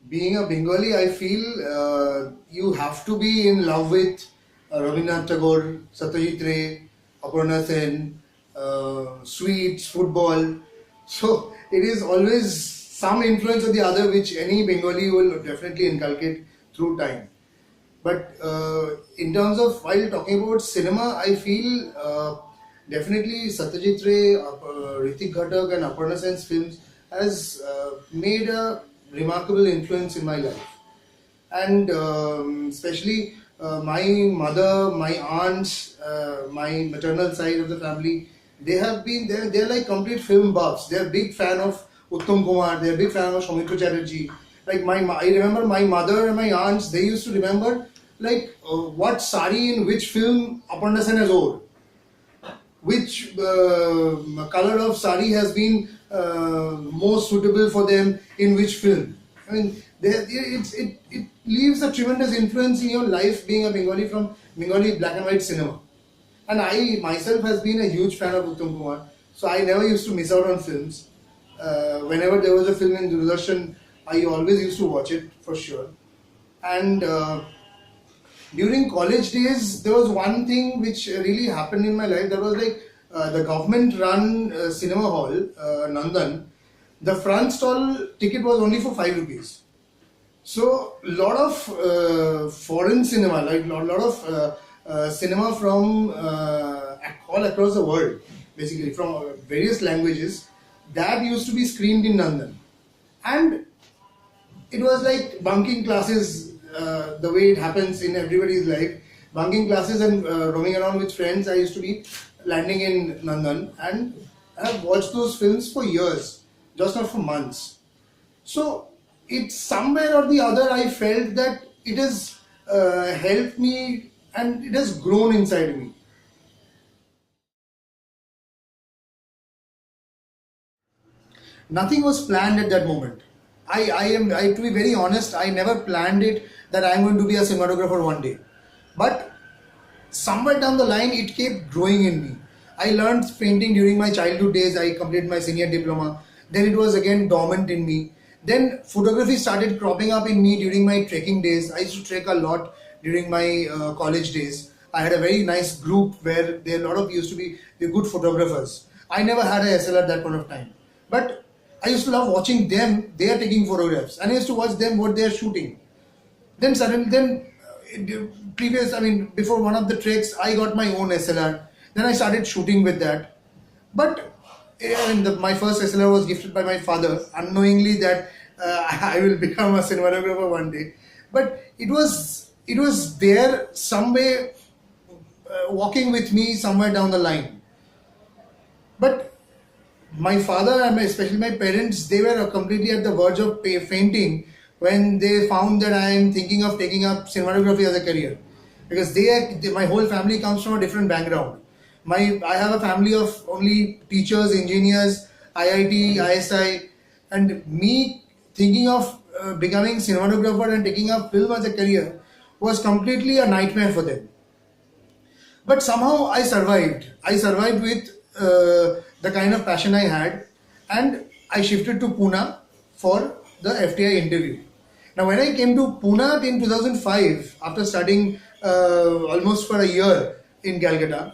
Being a Bengali, I feel you have to be in love with Rabindranath Tagore, Satyajit Ray, Aparna Sen, sweets, football. So it is always some influence or the other which any Bengali will definitely inculcate through time. But in terms of while talking about cinema, I feel definitely Satyajit Ray, Ritik Ghatak, and Aparna Sen's films has made a remarkable influence in my life. And especially my mother, my aunts, my maternal side of the family, they have been there. They're like complete film buffs. They're big fan of Uttam Kumar. They're big fan of Soumitra Chatterjee. Like I remember my mother and my aunts. They used to remember like what sari in which film Aparna Sen has worn, which color of sari has been most suitable for them in which film. I mean, it leaves a tremendous influence in your life being a Bengali from Bengali black and white cinema. And I myself has been a huge fan of Uttam Kumar, so I never used to miss out on films. Whenever there was a film in Doordarshan, I always used to watch it for sure. And during college days, there was one thing which really happened in my life. That was like the government-run cinema hall, Nandan. The front stall ticket was only for 5 rupees. So, lot of foreign cinema, like lot of cinema from all across the world, basically from various languages, that used to be screened in Nandan. And it was like bunking classes, the way it happens in everybody's life. Bunking classes and roaming around with friends. I used to be landing in Nandan, and I have watched those films for years, just not for months. So it's somewhere or the other I felt that it has helped me and it has grown inside me. Nothing was planned at that moment. To be very honest, I never planned it that I'm going to be a cinematographer one day. But somewhere down the line, it kept growing in me. I learned painting during my childhood days. I completed my senior diploma. Then it was again dormant in me. Then photography started cropping up in me during my trekking days. I used to trek a lot during my college days. I had a very nice group where there a lot of used to be good photographers. I never had a SLR at that point of time. But I used to love watching them. They are taking photographs, and I used to watch them what they are shooting. Then suddenly, before one of the treks, I got my own SLR. Then I started shooting with that. But my first SLR was gifted by my father, unknowingly that I will become a cinematographer one day. But it was there some way, walking with me somewhere down the line. But my father and especially my parents, they were completely at the verge of fainting when they found that I am thinking of taking up cinematography as a career, because my whole family comes from a different background. I have a family of only teachers, engineers, IIT, ISI, and me thinking of becoming cinematographer and taking up film as a career was completely a nightmare for them. But somehow I survived. I survived with the kind of passion I had, and I shifted to Pune for the FTI interview. Now, when I came to Pune in 2005, after studying almost for a year in Calcutta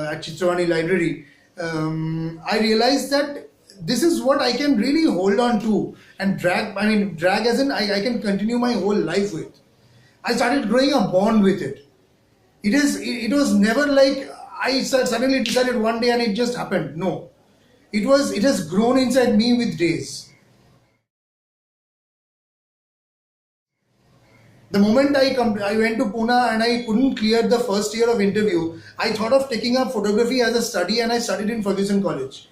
at Chitravani Library, I realized that this is what I can really hold on to and drag as in I can continue my whole life with. I started growing a bond with it. It was never like I suddenly decided one day and it just happened. No, it has grown inside me with days. The moment I went to Pune and I couldn't clear the first year of interview, I thought of taking up photography as a study, and I studied in Ferguson College,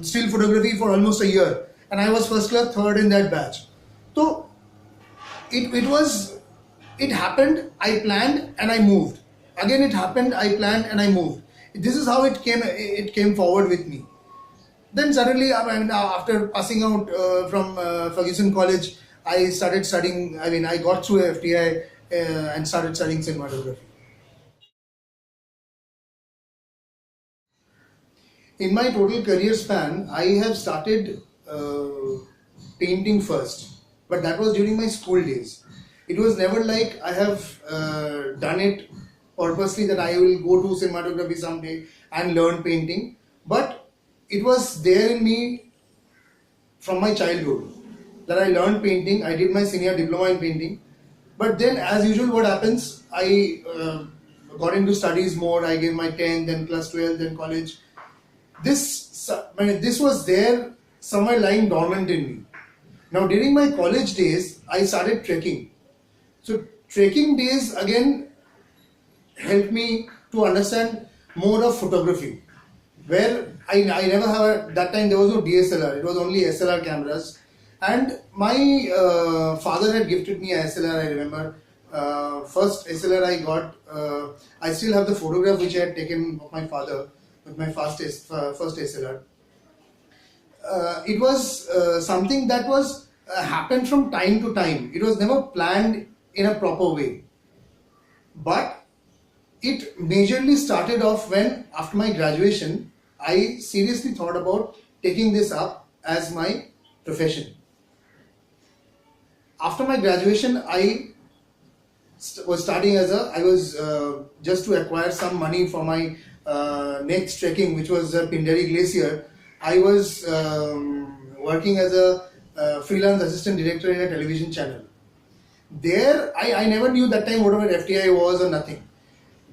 still photography for almost a year, and I was first class third in that batch. So it happened, I planned and I moved. Again it happened, I planned and I moved. This is how it came forward with me. Then suddenly, after passing out from Ferguson College, I started studying. I got through FTI and started studying cinematography. In my total career span, I have started painting first. but that was during my school days. It was never like I have done it purposely that I will go to cinematography someday and learn painting, but it was there in me from my childhood that I learned painting. I did my senior diploma in painting, but then, as usual, what happens? I got into studies more. I gave my 10th, then plus 12th, then college. This was there somewhere lying dormant in me. Now, during my college days, I started trekking. So, trekking days again helped me to understand more of photography. Where I never have, that time there was no DSLR, it was only SLR cameras. And my father had gifted me a SLR, I remember. First SLR I got, I still have the photograph which I had taken of my father with my first SLR. It was something that was happened from time to time. It was never planned in a proper way. But it majorly started off when, after my graduation, I seriously thought about taking this up as my profession. After my graduation, I was starting I was just to acquire some money for my next trekking, which was the Pindari Glacier. I was working as a freelance assistant director in a television channel. There, I never knew that time whatever FTI was or nothing.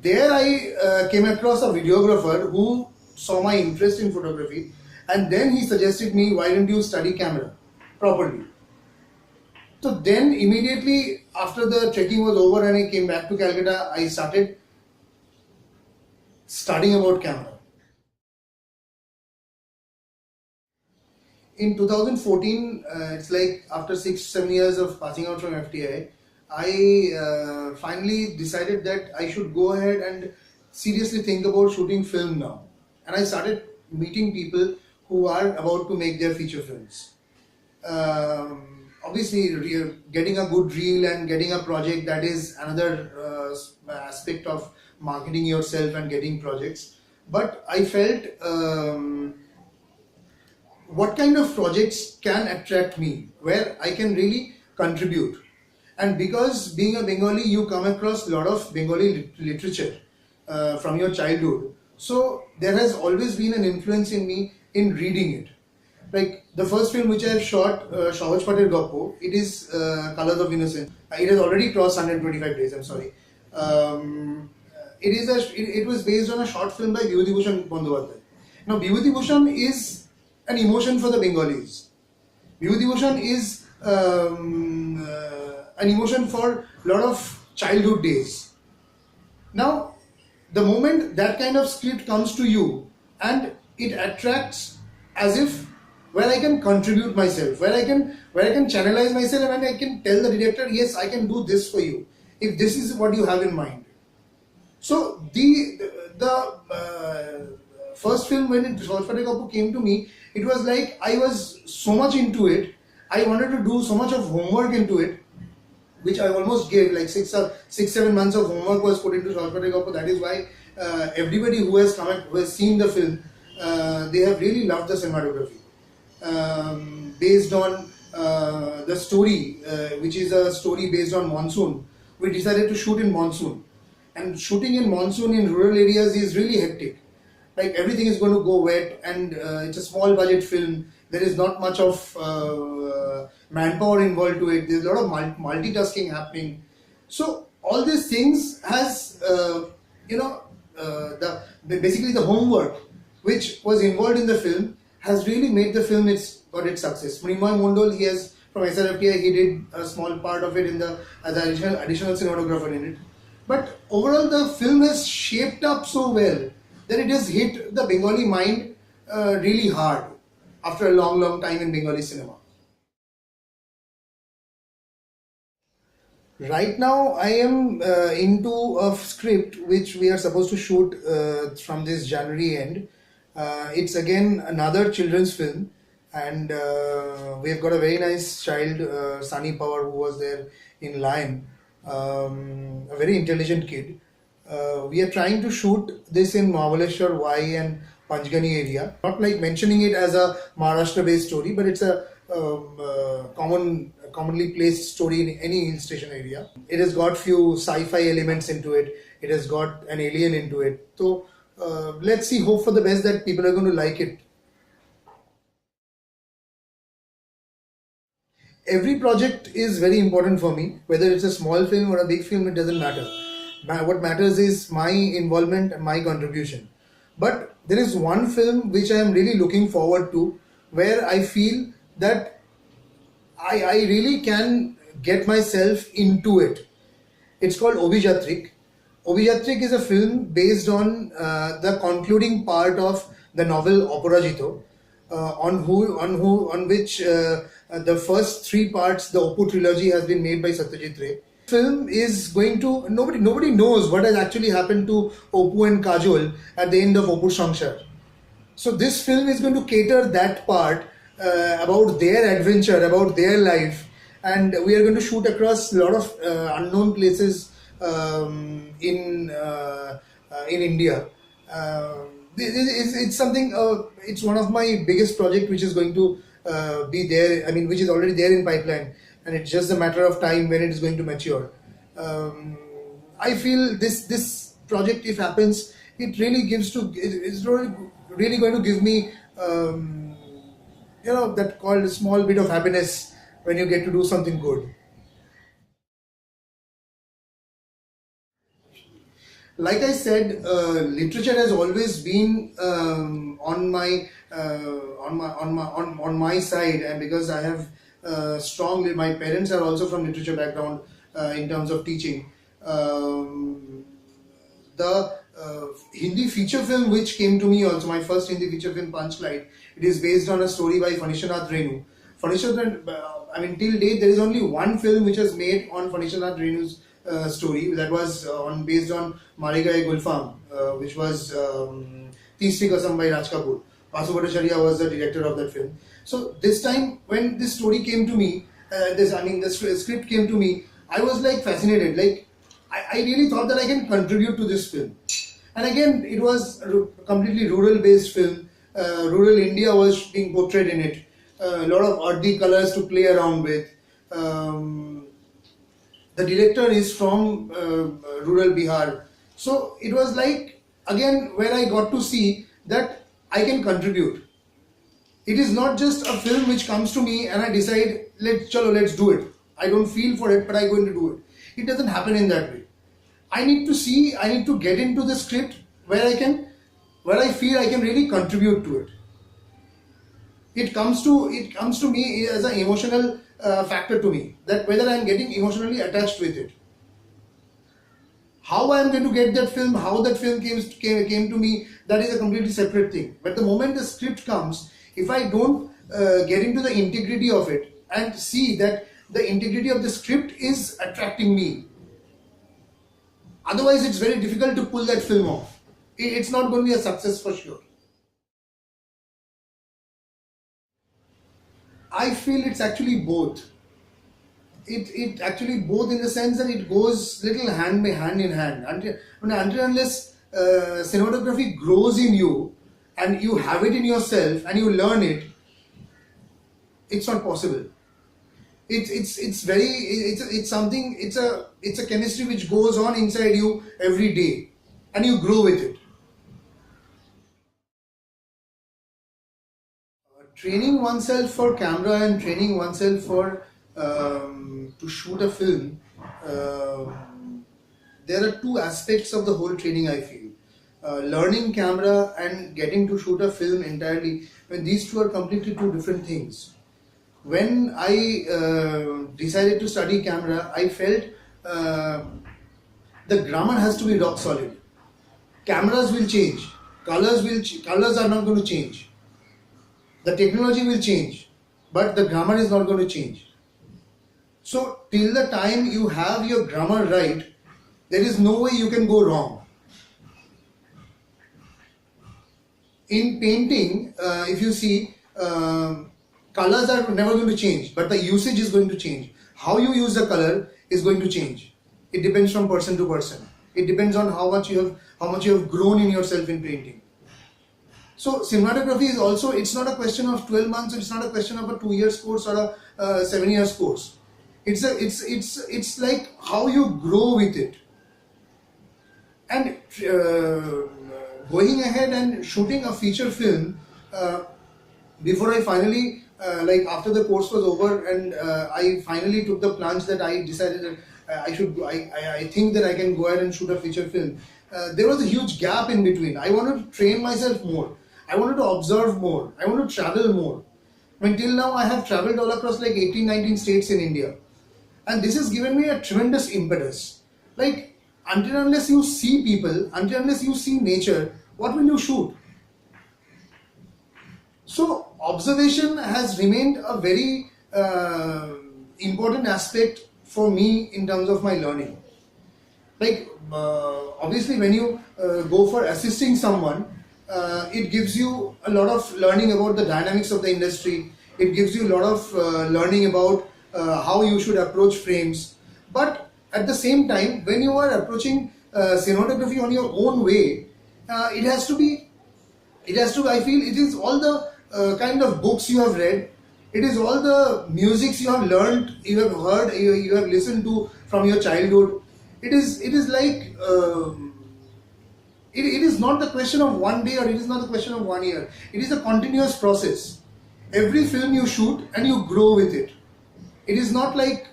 There I came across a videographer who saw my interest in photography, and then he suggested me, why don't you study camera properly? So then immediately after the trekking was over and I came back to Calcutta, I started studying about camera. In 2014, it's like after 6-7 years of passing out from FTI, I finally decided that I should go ahead and seriously think about shooting film now. And I started meeting people who are about to make their feature films. Obviously, getting a good reel and getting a project, that is another aspect of marketing yourself and getting projects. But I felt what kind of projects can attract me, where I can really contribute. And because being a Bengali, you come across a lot of Bengali literature from your childhood. So there has always been an influence in me in reading it. Like the first film which I have shot, Shahoj Patel Goppo, it is Colors of Innocence. It has already crossed 125 days, I'm sorry. It was based on a short film by Vibhuti Bhushan Bandyopadhyay. Now Vibhuti Bhushan is an emotion for the Bengalis. Vibhuti Bhushan is an emotion for a lot of childhood days. Now, the moment that kind of script comes to you and it attracts as if where I can contribute myself, where I can channelize myself and I can tell the director, yes, I can do this for you if this is what you have in mind. So the first film when Shahoj Patel Goppo came to me, it was like I was so much into it. I wanted to do so much of homework into it, which I almost gave, like 6-7 months of homework was put into Shahoj Patel Goppo. That is why everybody who has seen the film, they have really loved the cinematography. Based on the story, which is a story based on monsoon, we decided to shoot in monsoon. And shooting in monsoon in rural areas is really hectic. Like everything is going to go wet, and it's a small budget film. There is not much of manpower involved to it. There's a lot of multitasking happening. So all these things has basically the homework which was involved in the film has really made the film got its success. Mrunmayee Mondol, he has from SRFTI, he did a small part of it as additional cinematographer in it. But overall, the film has shaped up so well that it has hit the Bengali mind really hard after a long time in Bengali cinema. Right now, I am into a script which we are supposed to shoot from this January end. It's again another children's film, and we've got a very nice child, Sunny Power, who was there in Lion, a very intelligent kid. We are trying to shoot this in Mahabaleshwar, Y and Panchgani area. Not like mentioning it as a Maharashtra-based story, but it's a commonly placed story in any hill station area. It has got few sci-fi elements into it. It has got an alien into it. So let's see, hope for the best that people are going to like it. Every project is very important for me, whether it's a small film or a big film, it doesn't matter. What matters is my involvement and my contribution. But there is one film which I am really looking forward to, where I feel that I really can get myself into it. It's called Obijatrik. Obijatrik is a film based on the concluding part of the novel Oporajito, on which the first three parts, the Oppo trilogy, has been made by Satyajit Ray. Film is going to, nobody knows what has actually happened to Oppo and Kajol at the end of Oppo Samsar. So this film is going to cater that part about their adventure, about their life, and we are going to shoot across a lot of unknown places in India. It's something. It's one of my biggest project, which is going to be there. I mean, which is already there in pipeline, and it's just a matter of time when it is going to mature. I feel this project, if happens, it really gives to. It's really going to give me, that called a small bit of happiness when you get to do something good. Like I said, literature has always been on my side, and because I have my parents are also from literature background in terms of teaching. The Hindi feature film which came to me also, my first Hindi feature film, Punchlight, it is based on a story by Phanishanath Renu. Till date there is only one film which was made on Phanishanath Renu's story, that was based on Mare Gaye Gulfam, which was Teesri Kasam by Raj Kapoor. Vasu Bhattacharya was the director of that film. So this time when this story came to me, the script came to me, I was like fascinated. Like I really thought that I can contribute to this film. And again, it was a completely rural-based film. Rural India was being portrayed in it. A lot of earthy colors to play around with. The director is from rural Bihar. So it was like, again, where I got to see that I can contribute. It is not just a film which comes to me and I decide, let's do it. I don't feel for it, but I'm going to do it. It doesn't happen in that way. I need to get into the script where I feel I can really contribute to it. It comes to me as an emotional factor to me, that whether I am getting emotionally attached with it. How I am going to get that film, how that film came to me, that is a completely separate thing. But the moment the script comes, if I don't get into the integrity of it and see that the integrity of the script is attracting me, otherwise it's very difficult to pull that film off. It's not going to be a success for sure. I feel it's actually both. It actually both, in the sense that it goes little hand in hand. Until unless cinematography grows in you and you have it in yourself and you learn it, it's not possible. It's a chemistry which goes on inside you every day, and you grow with it. Training oneself for camera and training oneself for to shoot a film, there are two aspects of the whole training, I feel. Learning camera and getting to shoot a film entirely, when these two are completely two different things. When I decided to study camera, I felt the grammar has to be rock solid. Cameras will change, colors are not going to change. The technology will change, but the grammar is not going to change. So till the time you have your grammar right, there is no way you can go wrong. In painting, if you see, colors are never going to change, but the usage is going to change. How you use the color is going to change. It depends from person to person. It depends on how much you have grown in yourself in painting. So cinematography is also, it's not a question of 12 months, it's not a question of a 2 years course or a 7 years course. It's like how you grow with it. And going ahead and shooting a feature film, before I finally, like after the course was over and I finally took the plunge that I decided that I think that I can go ahead and shoot a feature film. There was a huge gap in between. I wanted to train myself more. I wanted to observe more. I wanted to travel more. I mean, till now I have traveled all across like 18, 19 states in India. And this has given me a tremendous impetus. Like, until unless you see people, until unless you see nature, what will you shoot? So observation has remained a very important aspect for me in terms of my learning. Like obviously when you go for assisting someone, it gives you a lot of learning about the dynamics of the industry. It gives you a lot of learning about how you should approach frames. But at the same time, when you are approaching cinematography on your own way, it has to be, I feel it is all the kind of books you have read, it is all the musics you have learned, you have heard, you have listened to from your childhood. It is like it is not the question of one day, or it is not the question of 1 year. It is a continuous process. Every film you shoot and you grow with it. It is not like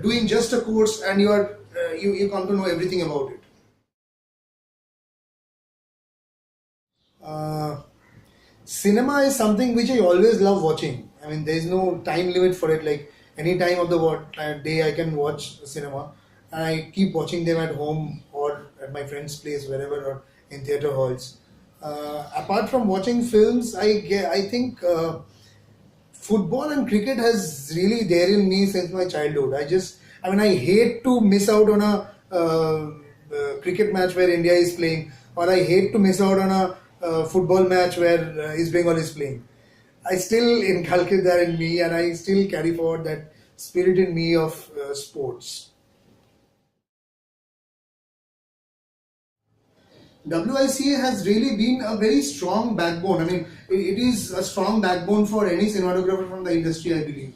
doing just a course and you come to know everything about it. Cinema is something which I always love watching. I mean, there is no time limit for it. Like any time of the day, I can watch cinema, and I keep watching them at home or at my friend's place, wherever, or in theater halls. Apart from watching films, I think football and cricket has really there in me since my childhood. I hate to miss out on a cricket match where India is playing, or I hate to miss out on a football match where East Bengal is playing. I still inculcate that in me, and I still carry forward that spirit in me of sports. WICA has really been a very strong backbone. I mean, it is a strong backbone for any cinematographer from the industry, I believe.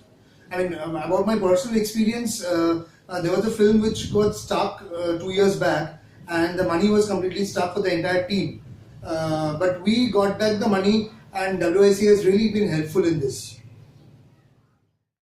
I mean, about my personal experience, there was a film which got stuck 2 years back, and the money was completely stuck for the entire team. But we got back the money, and WICA has really been helpful in this.